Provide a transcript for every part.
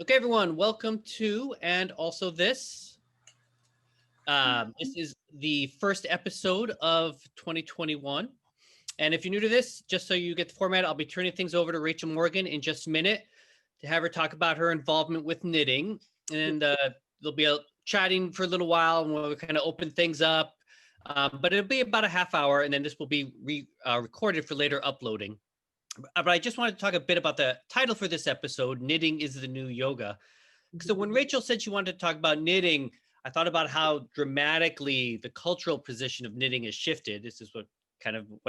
Okay, everyone, welcome to and also this. This is the first episode of 2021. And if you're new to this, just so you get the format, I'll be turning things over to Rachel Morgan in just a minute to have her talk about her involvement with knitting. And there'll be a chatting for a little while and we'll kind of open things up. But it'll be about a half hour, and then this will be recorded for later uploading. But I just wanted to talk a bit about the title for this episode, Knitting is the New Yoga. So when Rachel said she wanted to talk about knitting, I thought about how dramatically the cultural position of knitting has shifted. This is what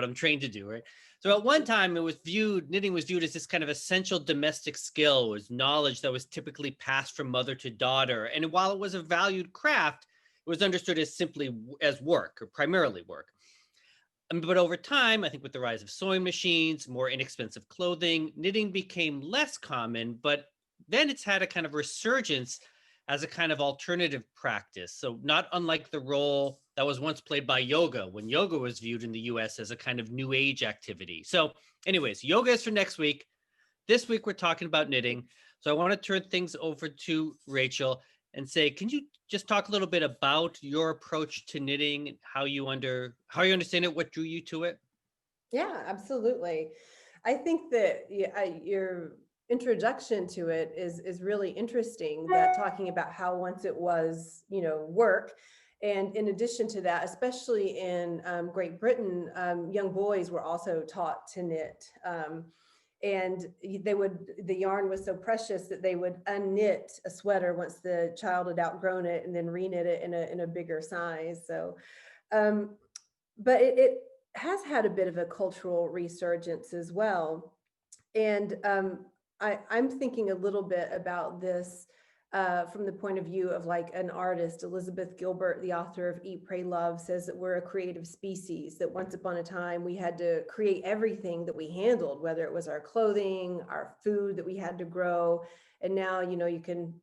I'm trained to do, right? So at one time, knitting was viewed as this kind of essential domestic skill, was knowledge that was typically passed from mother to daughter. And while it was a valued craft, it was understood as simply as work, or primarily work. But over time, I think with the rise of sewing machines, more inexpensive clothing, knitting became less common, but then it's had a kind of resurgence as a kind of alternative practice. So, not unlike the role that was once played by yoga, when yoga was viewed in the US as a kind of new age activity. So, anyways, yoga is for next week. This week, we're talking about knitting. So, I want to turn things over to Rachel and say, can you just talk a little bit about your approach to knitting, how you understand it, what drew you to it? Yeah, absolutely. I think that your introduction to it is really interesting. That talking about how once it was, work, and in addition to that, especially in Great Britain, young boys were also taught to knit. And the yarn was so precious that they would unknit a sweater once the child had outgrown it, and then reknit it in a bigger size. So um, but it has had a bit of a cultural resurgence as well. And I'm thinking a little bit about this from the point of view of like an artist. Elizabeth Gilbert, the author of Eat, Pray, Love, says that we're a creative species, that once upon a time we had to create everything that we handled, whether it was our clothing, our food that we had to grow. And now, you can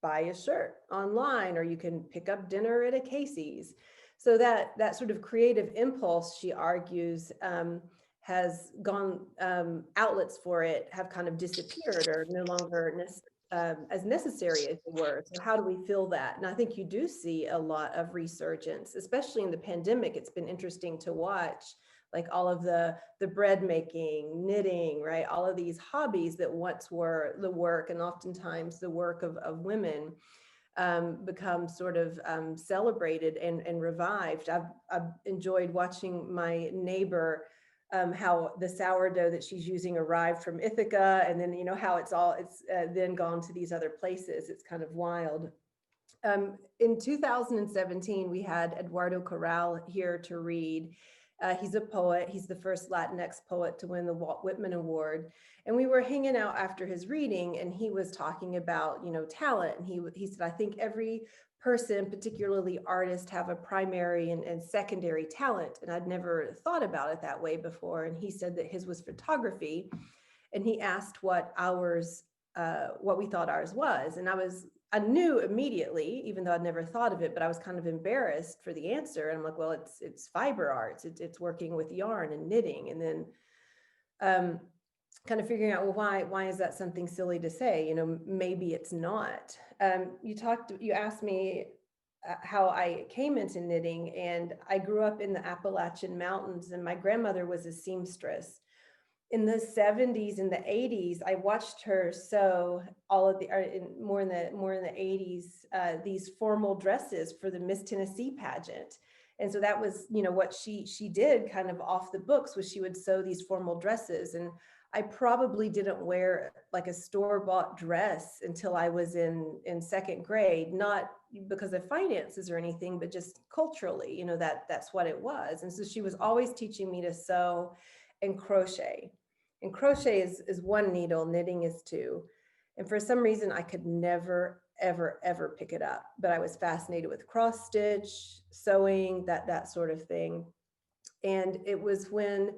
buy a shirt online, or you can pick up dinner at a Casey's. So that sort of creative impulse, she argues, has gone, outlets for it have kind of disappeared, or no longer as necessary as they were. So how do we fill that? And I think you do see a lot of resurgence, especially in the pandemic. It's been interesting to watch, like all of the bread making, knitting, right? All of these hobbies that once were the work, and oftentimes the work of women, become sort of celebrated and revived. I've enjoyed watching my neighbor, how the sourdough that she's using arrived from Ithaca, and then how it's then gone to these other places. It's kind of wild. In 2017, we had Eduardo Corral here to read. He's a poet. He's the first Latinx poet to win the Walt Whitman Award. And we were hanging out after his reading, and he was talking about, talent. And he said, I think every person, particularly artists, have a primary and secondary talent. And I'd never thought about it that way before. And he said that his was photography. And he asked what we thought ours was. And I knew immediately, even though I'd never thought of it, but I was kind of embarrassed for the answer. And I'm like, well, it's fiber arts. It's working with yarn and knitting. And then um, kind of figuring out, well, why is that something silly to say? Maybe it's not. You asked me how I came into knitting, and I grew up in the Appalachian Mountains, and my grandmother was a seamstress. In the 70s and the 80s, I watched her sew all of the more in the 80s, these formal dresses for the Miss Tennessee pageant. And so that was, what she did kind of off the books, was she would sew these formal dresses. And I probably didn't wear like a store-bought dress until I was in second grade, not because of finances or anything, but just culturally, that's what it was. And so she was always teaching me to sew and crochet. And crochet is one needle, knitting is two. And for some reason, I could never, ever, ever pick it up. But I was fascinated with cross stitch, sewing, that sort of thing. And it was when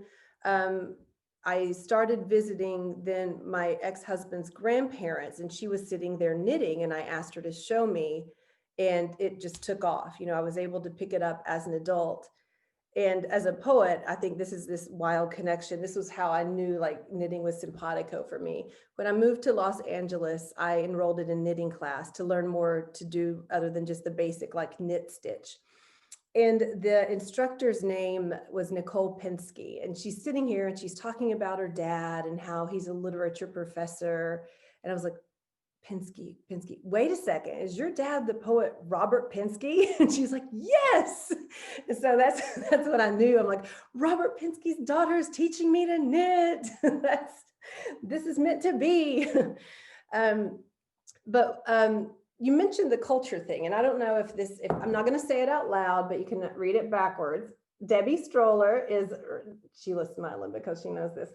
I started visiting then my ex-husband's grandparents, and she was sitting there knitting, and I asked her to show me, and it just took off. I was able to pick it up as an adult. And as a poet, I think this is this wild connection. This was how I knew like knitting was simpatico for me. When I moved to Los Angeles, I enrolled in a knitting class to learn more to do other than just the basic like knit stitch. And the instructor's name was Nicole Pinsky. And she's sitting here and she's talking about her dad and how he's a literature professor. And I was like, Pinsky, wait a second, is your dad the poet Robert Pinsky? And she's like, yes. And so that's what I knew. I'm like, Robert Pinsky's daughter is teaching me to knit. This is meant to be. um, but you mentioned the culture thing, and I don't know if I'm not going to say it out loud, but you can read it backwards. Debbie Stroller is, Sheila's smiling because she knows this.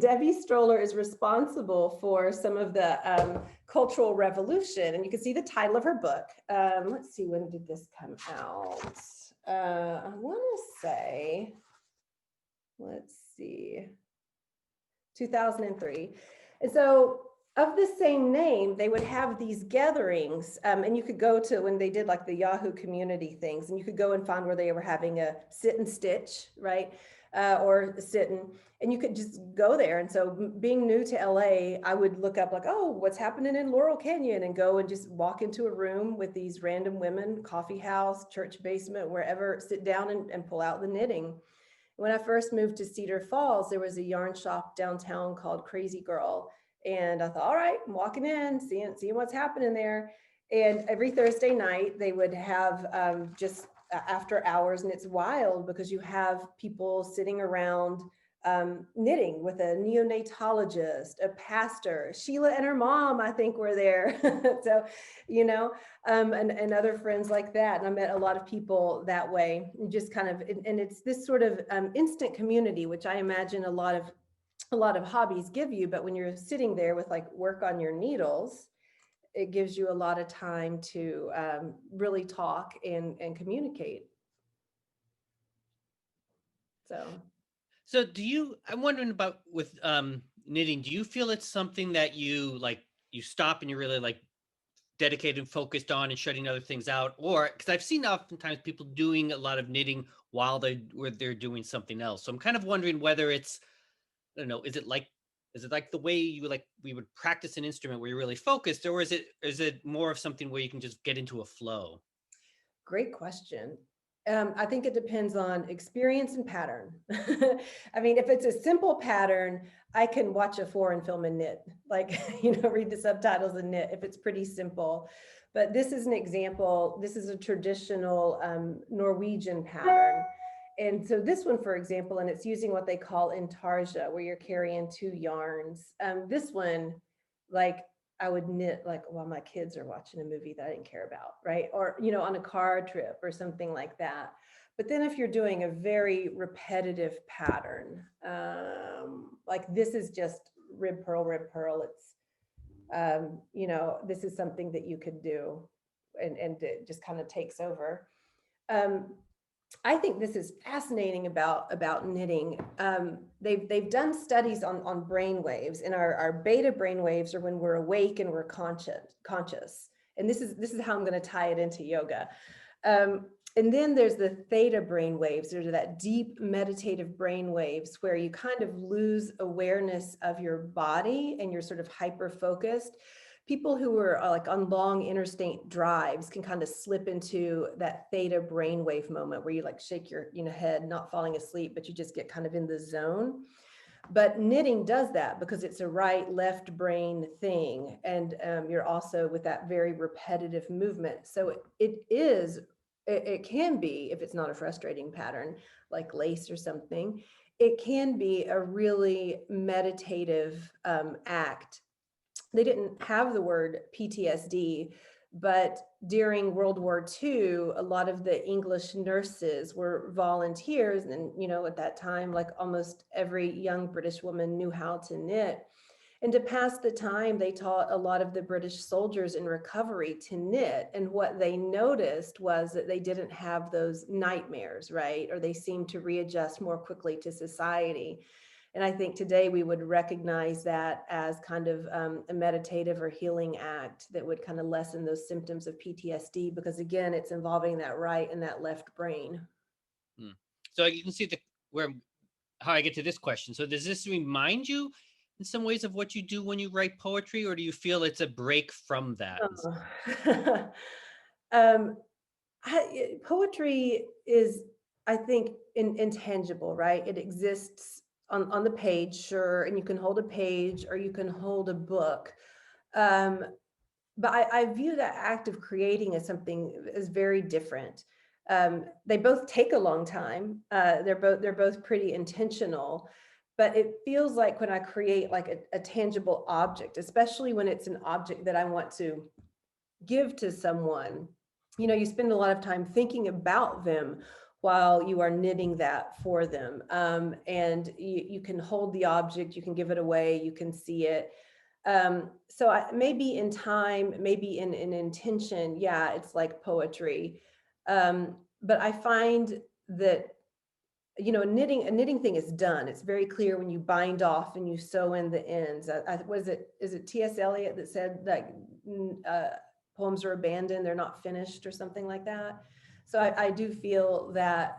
Debbie Stroller is responsible for some of the cultural revolution, and you can see the title of her book. Let's see, when did this come out? I want to say, let's see, 2003. And so of the same name, they would have these gatherings, and you could go to when they did like the Yahoo community things, and you could go and find where they were having a sit and stitch, right? Or sit and you could just go there. And so being new to LA, I would look up like, oh, what's happening in Laurel Canyon, and go and just walk into a room with these random women, coffee house, church basement, wherever, sit down and pull out the knitting. When I first moved to Cedar Falls, there was a yarn shop downtown called Crazy Girl. And I thought, all right, I'm walking in, seeing what's happening there. And every Thursday night, they would have just after hours. And it's wild because you have people sitting around knitting with a neonatologist, a pastor. Sheila and her mom, I think, were there. So, you know, and other friends like that. And I met a lot of people that way, and just kind of, and it's this sort of instant community, which I imagine a lot of hobbies give you. But when you're sitting there with like work on your needles, it gives you a lot of time to really talk and communicate. So I'm wondering about with knitting, do you feel it's something that you stop and you're really like dedicated and focused on and shutting other things out? Or because I've seen oftentimes people doing a lot of knitting while they're doing something else. So I'm kind of wondering whether it's, I don't know, is it like the way we would practice an instrument where you're really focused, or is it more of something where you can just get into a flow? Great question. I think it depends on experience and pattern. I mean, if it's a simple pattern, I can watch a foreign film and knit, like, read the subtitles and knit if it's pretty simple. But this is an example. This is a traditional Norwegian pattern. And so this one, for example, and it's using what they call intarsia, where you're carrying two yarns. This one, like, I would knit like while my kids are watching a movie that I didn't care about, right? Or, on a car trip or something like that. But then if you're doing a very repetitive pattern, like this is just rib purl, it's, this is something that you could do, and it just kind of takes over. I think this is fascinating about knitting. They've done studies on brain waves, and our beta brain waves are when we're awake and we're conscious. And this is how I'm going to tie it into yoga. And then there's the theta brain waves. There's that deep meditative brain waves where you kind of lose awareness of your body and you're sort of hyper focused. People who are like on long interstate drives can kind of slip into that theta brainwave moment where you like shake your head, not falling asleep, but you just get kind of in the zone. But knitting does that because it's a right left brain thing. And you're also with that very repetitive movement. So it can be, if it's not a frustrating pattern like lace or something, it can be a really meditative act. They didn't have the word PTSD, but during World War II, a lot of the English nurses were volunteers. And, at that time, like almost every young British woman knew how to knit. And to pass the time, they taught a lot of the British soldiers in recovery to knit. And what they noticed was that they didn't have those nightmares, right? Or they seemed to readjust more quickly to society. And I think today we would recognize that as kind of a meditative or healing act that would kind of lessen those symptoms of PTSD, because again, it's involving that right and that left brain. So you can see where how I get to this question. So does this remind you in some ways of what you do when you write poetry, or do you feel it's a break from that? Oh. um, Poetry is, I think, intangible, right? It exists on the page, sure, and you can hold a page or you can hold a book. Um, but I view that act of creating as something as very different. They both take a long time. They're both pretty intentional, but it feels like when I create like a tangible object, especially when it's an object that I want to give to someone, you spend a lot of time thinking about them while you are knitting that for them. And you can hold the object, you can give it away, you can see it. So maybe in time, maybe in intention, yeah, it's like poetry. But I find that a knitting thing is done. It's very clear when you bind off and you sew in the ends. Is it T.S. Eliot that said that poems are abandoned, they're not finished, or something like that? So I do feel that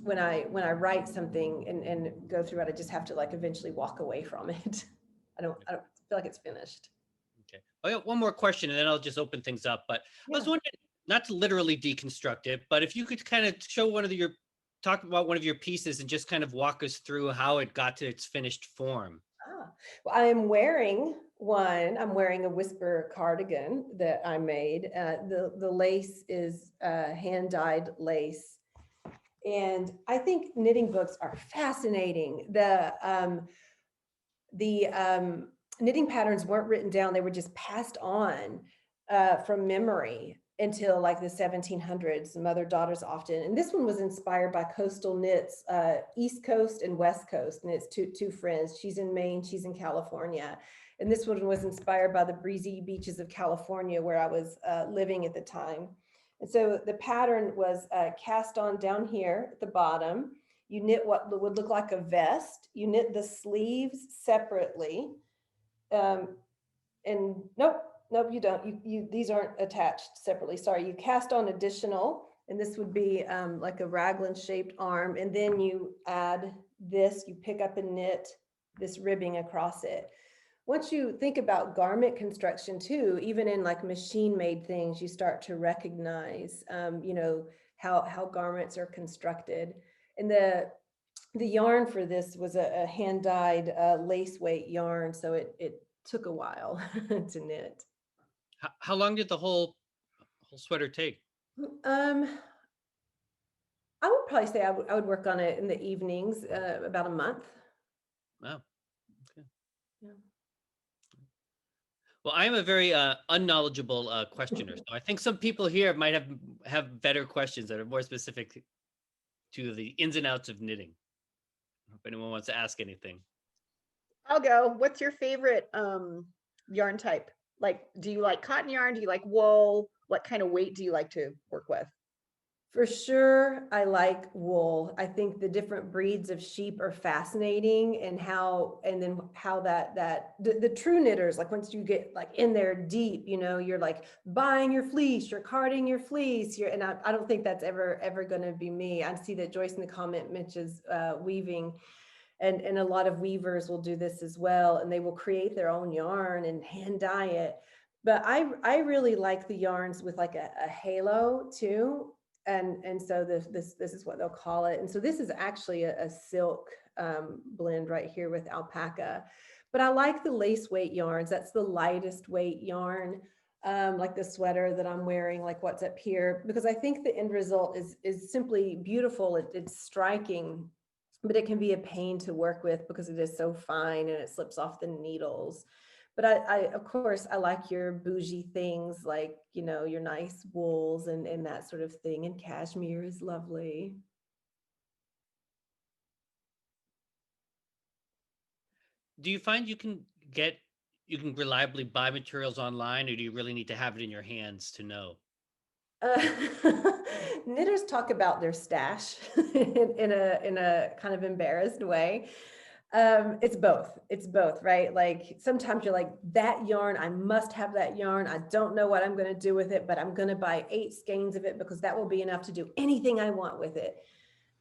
when I write something and go through it, I just have to like eventually walk away from it. I don't feel like it's finished. Okay. I got one more question and then I'll just open things up. But I was Yeah. wondering, not to literally deconstruct it, but if you could kind of show talk about one of your pieces and just kind of walk us through how it got to its finished form. Well, I am wearing one. I'm wearing a Whisper cardigan that I made. The lace is hand dyed lace, and I think knitting books are fascinating. The knitting patterns weren't written down; they were just passed on from memory until like the 1700s, mother daughters often. And this one was inspired by coastal knits, East Coast and West Coast. And it's two friends. She's in Maine, she's in California. And this one was inspired by the breezy beaches of California where I was living at the time. And so the pattern was cast on down here at the bottom. You knit what would look like a vest. You knit the sleeves separately. And nope, you don't. These aren't attached separately. Sorry, you cast on additional, and this would be like a raglan shaped arm. And then you add this, you pick up and knit this ribbing across it. Once you think about garment construction too, even in like machine made things, you start to recognize, how garments are constructed. And the yarn for this was a hand dyed lace weight yarn, so it took a while to knit. How long did the whole sweater take? Um, I would probably say I would work on it in the evenings, about a month. Wow. Okay. Yeah. Well, I'm a very unknowledgeable questioner, so I think some people here might have better questions that are more specific to the ins and outs of knitting. If anyone wants to ask anything. I'll go. What's your favorite yarn type? Like, do you like cotton yarn? Do you like wool? What kind of weight do you like to work with? For sure, I like wool. I think the different breeds of sheep are fascinating, and how the true knitters, like once you get like in there deep, you're like buying your fleece, you're carding your fleece, and I don't think that's ever going to be me. I see that Joyce in the comment mentions weaving, and a lot of weavers will do this as well, and they will create their own yarn and hand dye it. But I really like the yarns with like a halo too. And so this is what they'll call it. And so this is actually a silk blend right here with alpaca. But I like the lace weight yarns. That's the lightest weight yarn, like the sweater that I'm wearing, like what's up here, because I think the end result is simply beautiful. It's striking, but it can be a pain to work with because it is so fine and it slips off the needles. But I of course, I like your bougie things, like, your nice wools and that sort of thing. And cashmere is lovely. Do you find you can reliably buy materials online, or do you really need to have it in your hands to know? Uh, Knitters talk about their stash in a kind of embarrassed way. It's both, right? Like sometimes you're like, that yarn, I must have that yarn. I don't know what I'm going to do with it, but I'm going to buy 8 skeins of it because that will be enough to do anything I want with it.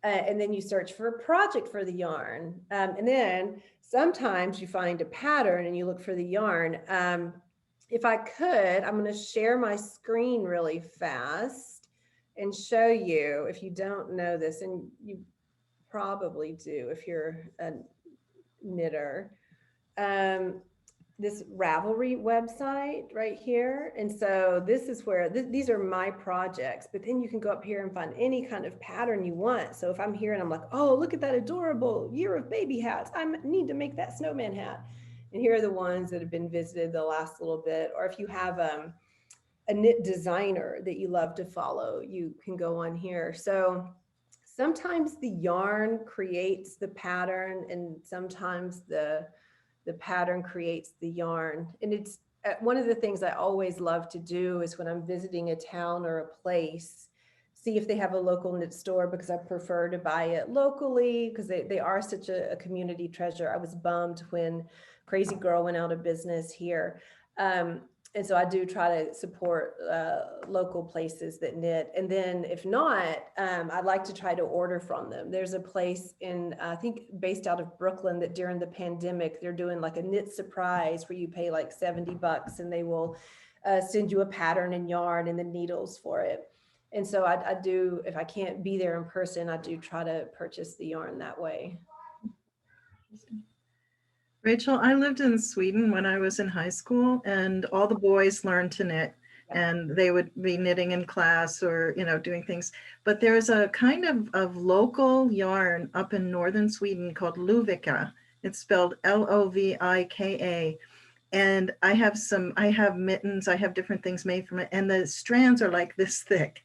and then you search for a project for the yarn. And then sometimes you find a pattern and you look for the yarn. If I could, I'm going to share my screen really fast and show you, if you don't know this, and you probably do if you're a knitter, this Ravelry website right here. And so this is where these are my projects, but then you can go up here and find any kind of pattern you want. So if I'm here and I'm like, oh, look at that adorable year of baby hats, I need to make that snowman hat. And here are the ones that have been visited the last little bit. Or if you have a knit designer that you love to follow, you can go on here. So sometimes the yarn creates the pattern, and sometimes the pattern creates the yarn. And it's one of the things I always love to do is when I'm visiting a town or a place, see if they have a local knit store, because I prefer to buy it locally because they are such a community treasure. I was bummed when Crazy Girl went out of business here. And so I do try to support local places that knit. And then if not, I'd like to try to order from them. There's a place in, I think based out of Brooklyn, that during the pandemic, they're doing like a knit surprise where you pay like $70 and they will send you a pattern and yarn and the needles for it. And so I do, if I can't be there in person, I do try to purchase the yarn that way. Rachel, I lived in Sweden when I was in high school, and all the boys learned to knit, and they would be knitting in class or, doing things. But there's a kind of local yarn up in northern Sweden called Luvika. It's spelled Lovika. And I have mittens, I have different things made from it. And the strands are like this thick.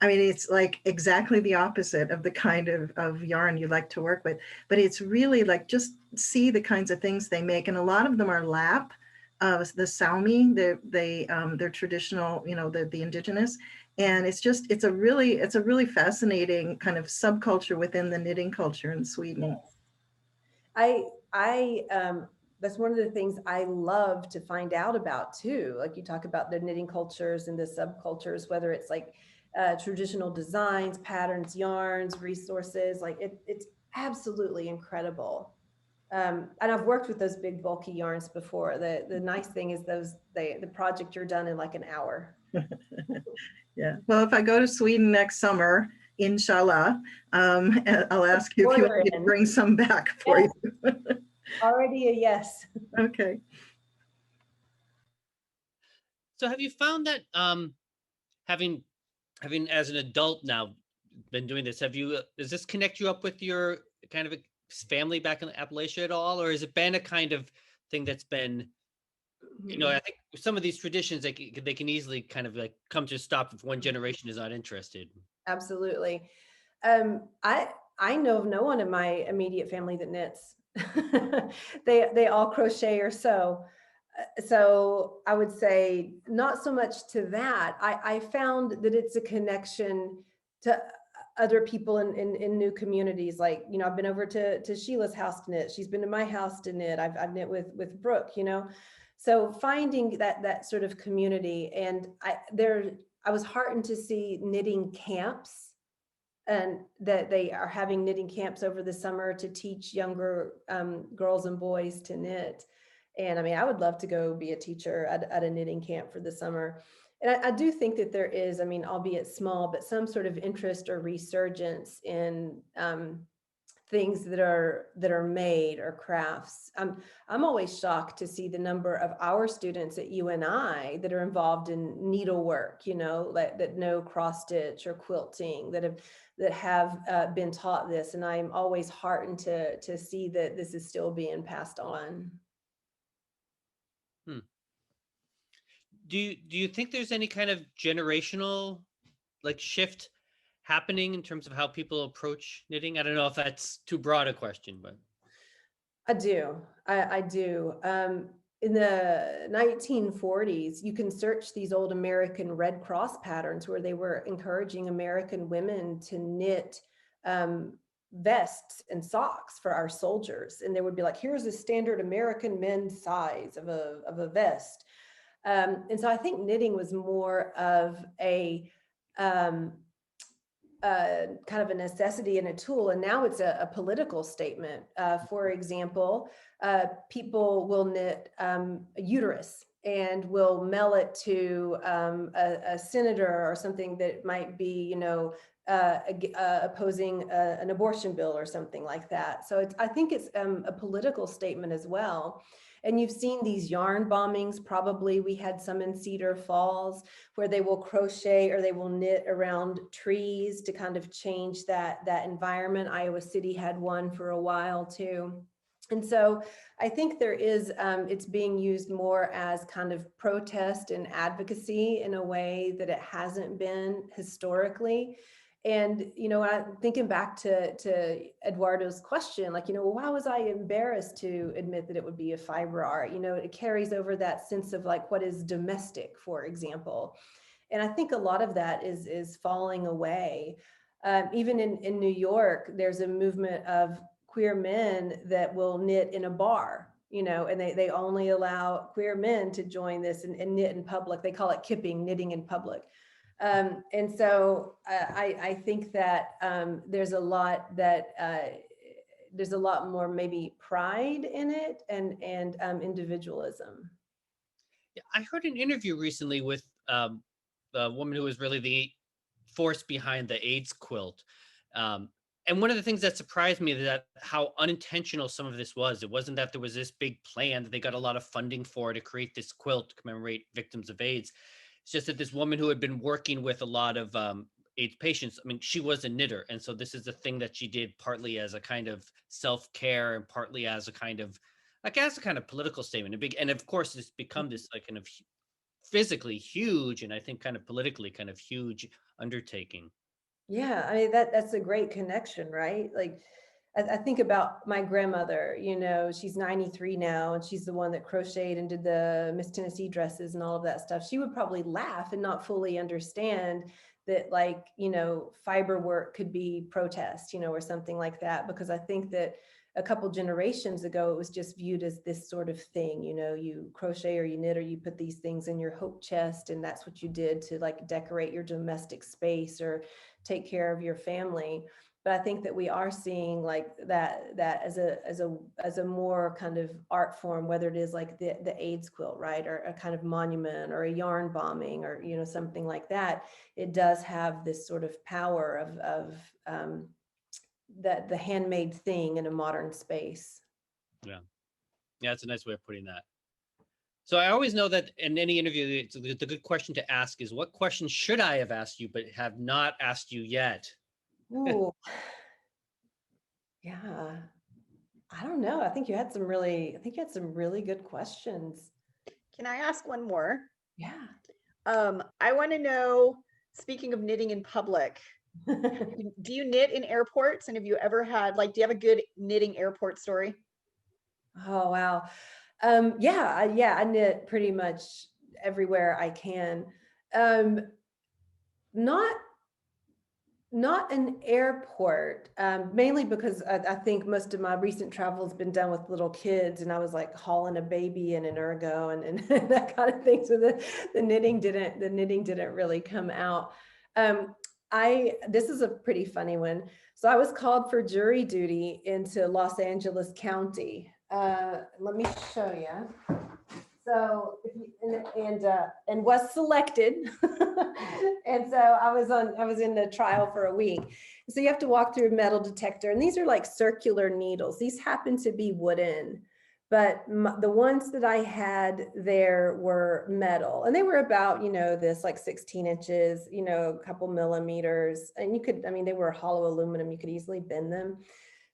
I mean, it's like exactly the opposite of the kind of yarn you like to work with, but it's really like, just see the kinds of things they make. And a lot of them are lap, the Sami, they're traditional, the indigenous. And it's a really fascinating kind of subculture within the knitting culture in Sweden. That's one of the things I love to find out about too. Like you talk about the knitting cultures and the subcultures, whether it's like traditional designs, patterns, yarns, resources, like it's absolutely incredible. And I've worked with those big bulky yarns before. The nice thing is the project you're done in like an hour. Yeah. Well, if I go to Sweden next summer, inshallah, I'll ask you if you want me to bring some back for you. Already a yes. Okay. So have you found that having as an adult now been doing this, does this connect you up with your kind of a family back in Appalachia at all, or has it been a kind of thing that's been, I think some of these traditions, they can easily kind of like come to a stop if one generation is not interested? Absolutely. I know of no one in my immediate family that knits. They all crochet or sew. So I would say not so much to that. I found that it's a connection to other people in new communities. Like, I've been over to Sheila's house to knit. She's been to my house to knit. I've knit with Brooke, So finding that sort of community. And I was heartened to see knitting camps, and that they are having knitting camps over the summer to teach younger girls and boys to knit. And I mean, I would love to go be a teacher at a knitting camp for the summer. And I do think that there is, I mean, albeit small, but some sort of interest or resurgence in things that are made or crafts. I'm always shocked to see the number of our students at UNI that are involved in needlework, that know cross stitch or quilting, that have been taught this. And I'm always heartened to see that this is still being passed on. Do you think there's any kind of generational like shift happening in terms of how people approach knitting? I don't know if that's too broad a question, but I do. I do. In the 1940s, you can search these old American Red Cross patterns where they were encouraging American women to knit vests and socks for our soldiers. And they would be like, here's a standard American men's size of a vest. And so I think knitting was more of a kind of a necessity and a tool, and now it's a political statement. For example, people will knit a uterus and will mail it to a senator or something that might be, opposing an abortion bill or something like that. So I think it's a political statement as well. And you've seen these yarn bombings. Probably we had some in Cedar Falls where they will crochet or they will knit around trees to kind of change that environment. Iowa City had one for a while too. And so I think there is, it's being used more as kind of protest and advocacy in a way that it hasn't been historically. And, I'm thinking back to Eduardo's question, like, well, why was I embarrassed to admit that it would be a fiber art? It carries over that sense of like, what is domestic, for example. And I think a lot of that is falling away. Even in New York, there's a movement of queer men that will knit in a bar, and they only allow queer men to join this and knit in public. They call it kipping, knitting in public. And so I think that there's a lot more maybe pride in it and individualism. Yeah, I heard an interview recently with the woman who was really the force behind the AIDS quilt. And one of the things that surprised me is that how unintentional some of this was. It wasn't that there was this big plan that they got a lot of funding for to create this quilt to commemorate victims of AIDS. It's just that this woman who had been working with a lot of AIDS patients, I mean, she was a knitter. And so this is a thing that she did partly as a kind of self-care and partly as a kind of, I guess, a kind of political statement. And of course, it's become this like kind of physically huge and I think kind of politically kind of huge undertaking. Yeah, I mean, that's a great connection, right? Like, I think about my grandmother, she's 93 now, and she's the one that crocheted and did the Miss Tennessee dresses and all of that stuff. She would probably laugh and not fully understand that, like, fiber work could be protest, or something like that, because I think that a couple generations ago, it was just viewed as this sort of thing, you crochet or you knit or you put these things in your hope chest, and that's what you did to like decorate your domestic space or take care of your family. But I think that we are seeing like that as a more kind of art form, whether it is like the AIDS quilt, right, or a kind of monument or a yarn bombing or something like that. It does have this sort of power of that the handmade thing in a modern space. Yeah, that's a nice way of putting that. So I always know that in any interview, the good question to ask is, what question should I have asked you but have not asked you yet? Ooh. Yeah, I don't know. I think you had some really good questions. Can I ask one more? Yeah. I want to know, speaking of knitting in public, do you knit in airports? And have you ever had, like, do you have a good knitting airport story? Oh, wow. Yeah, I knit pretty much everywhere I can. Not an airport, mainly because I think most of my recent travel has been done with little kids, and I was like hauling a baby in an ergo and that kind of thing. So the knitting didn't really come out. This is a pretty funny one. So I was called for jury duty into Los Angeles County. Let me show you. So and was selected. And so I was in the trial for a week. So you have to walk through a metal detector, and these are like circular needles. These happen to be wooden, but the ones that I had there were metal, and they were about, this like 16 inches, a couple millimeters, and they were hollow aluminum. You could easily bend them.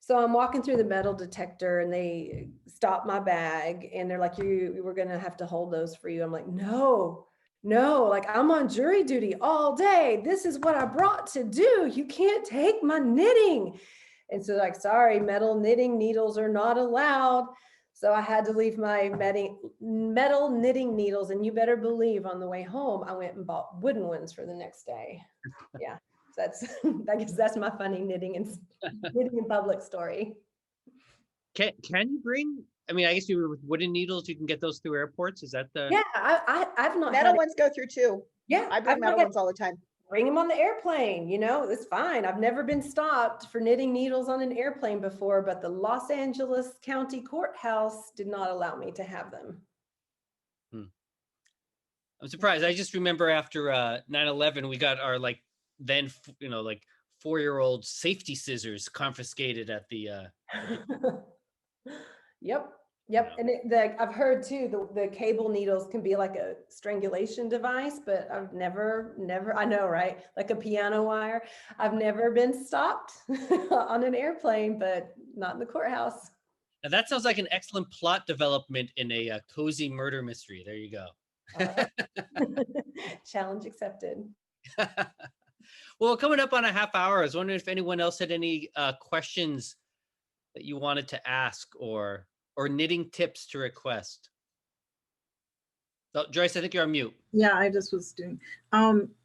So I'm walking through the metal detector and they stop my bag and they're like, we're going to have to hold those for you. I'm like, no, like I'm on jury duty all day. This is what I brought to do. You can't take my knitting. And so like, sorry, metal knitting needles are not allowed. So I had to leave my metal knitting needles. And you better believe on the way home, I went and bought wooden ones for the next day. Yeah. I guess that's my funny knitting in public story. Can you bring? I mean, I guess with wooden needles, you can get those through airports. Is that the? Yeah, I've not. Metal ones go through too. Yeah, I bring metal ones all the time. bring them on the airplane, it's fine. I've never been stopped for knitting needles on an airplane before, but the Los Angeles County Courthouse did not allow me to have them. I'm surprised. I just remember after 9/11, we got our then 4-year-old safety scissors confiscated at the Yep. Yeah. And I've heard too, the cable needles can be like a strangulation device, but I've never, I know, right? Like a piano wire. I've never been stopped on an airplane, but not in the courthouse. Now that sounds like an excellent plot development in a cozy murder mystery. There you go. All right. Challenge accepted. Well, coming up on a half hour, I was wondering if anyone else had any questions that you wanted to ask or knitting tips to request. So, Joyce, I think you're on mute. Yeah, I just was doing.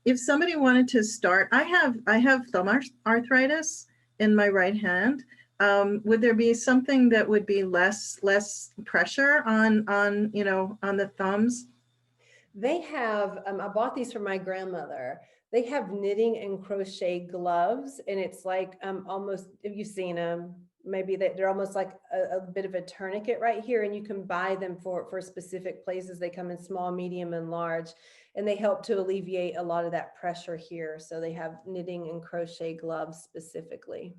If somebody wanted to start, I have thumb arthritis in my right hand. Would there be something that would be less pressure on the thumbs? They have, I bought these for my grandmother. They have knitting and crochet gloves, and it's like almost, if you've seen them, maybe they're almost like a bit of a tourniquet right here, and you can buy them for specific places. They come in small, medium, and large, and they help to alleviate a lot of that pressure here. So they have knitting and crochet gloves specifically.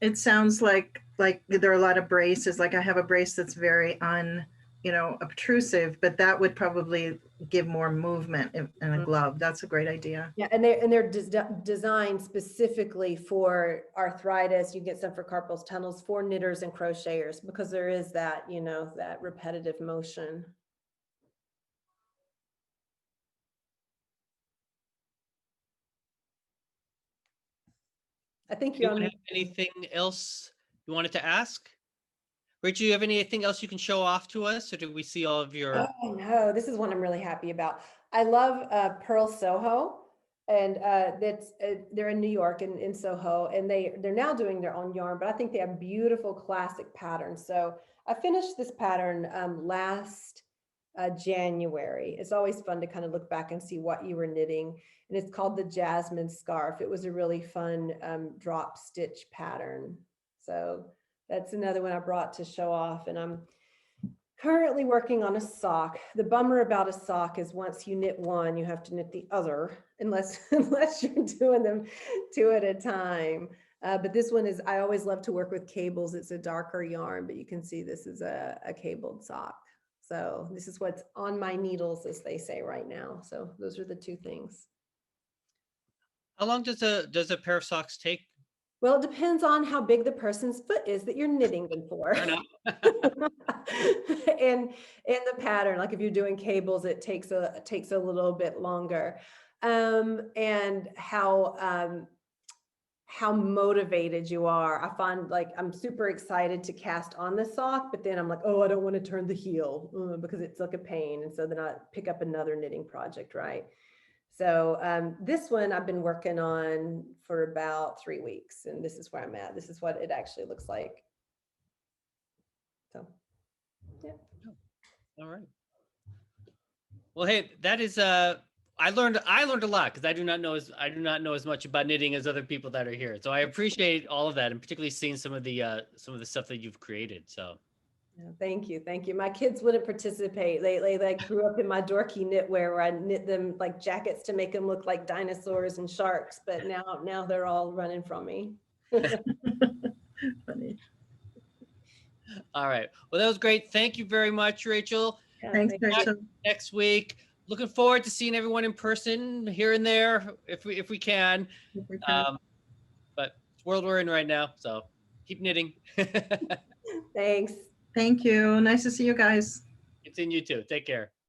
It sounds like there are a lot of braces. Like I have a brace that's very obtrusive, but that would probably give more movement in a glove. That's a great idea. Yeah, and they're designed specifically for arthritis. You get some for carpal tunnels, for knitters and crocheters, because there is that, that repetitive motion. I think you're on. Have anything else you wanted to ask? Rachel, you have anything else you can show off to us, or did we see all of your? Oh no, this is one I'm really happy about. I love Pearl Soho, and they're in New York in Soho, and they're now doing their own yarn, but I think they have beautiful classic patterns. So I finished this pattern last January. It's always fun to kind of look back and see what you were knitting, and it's called the Jasmine Scarf. It was a really fun drop stitch pattern. So that's another one I brought to show off, and I'm currently working on a sock. The bummer about a sock is once you knit one, you have to knit the other, unless you're doing them two at a time. But this one is, I always love to work with cables. It's a darker yarn, but you can see this is a cabled sock. So this is what's on my needles, as they say right now. So those are the two things. How long does a pair of socks take? Well, it depends on how big the person's foot is that you're knitting them for. Fair and the pattern, like if you're doing cables, it takes a little bit longer. And how motivated you are. I find like I'm super excited to cast on the sock, but then I'm like, oh, I don't want to turn the heel because it's like a pain. And so then I pick up another knitting project, right? So this one I've been working on for about 3 weeks, and this is where I'm at. This is what it actually looks like. So, yeah. All right. Well, hey, that is I learned a lot, because I do not know as much about knitting as other people that are here. So I appreciate all of that, and particularly seeing some of the stuff that you've created. So. Thank you. My kids wouldn't participate. They like grew up in my dorky knitwear where I knit them like jackets to make them look like dinosaurs and sharks. But now they're all running from me. Funny. All right. Well, that was great. Thank you very much, Rachel. Yeah, Thanks, Rachel. Next week. Looking forward to seeing everyone in person here and there if we can. But it's the world we're in right now, so keep knitting. Thanks. Thank you. Nice to see you guys. It's in you too. Take care.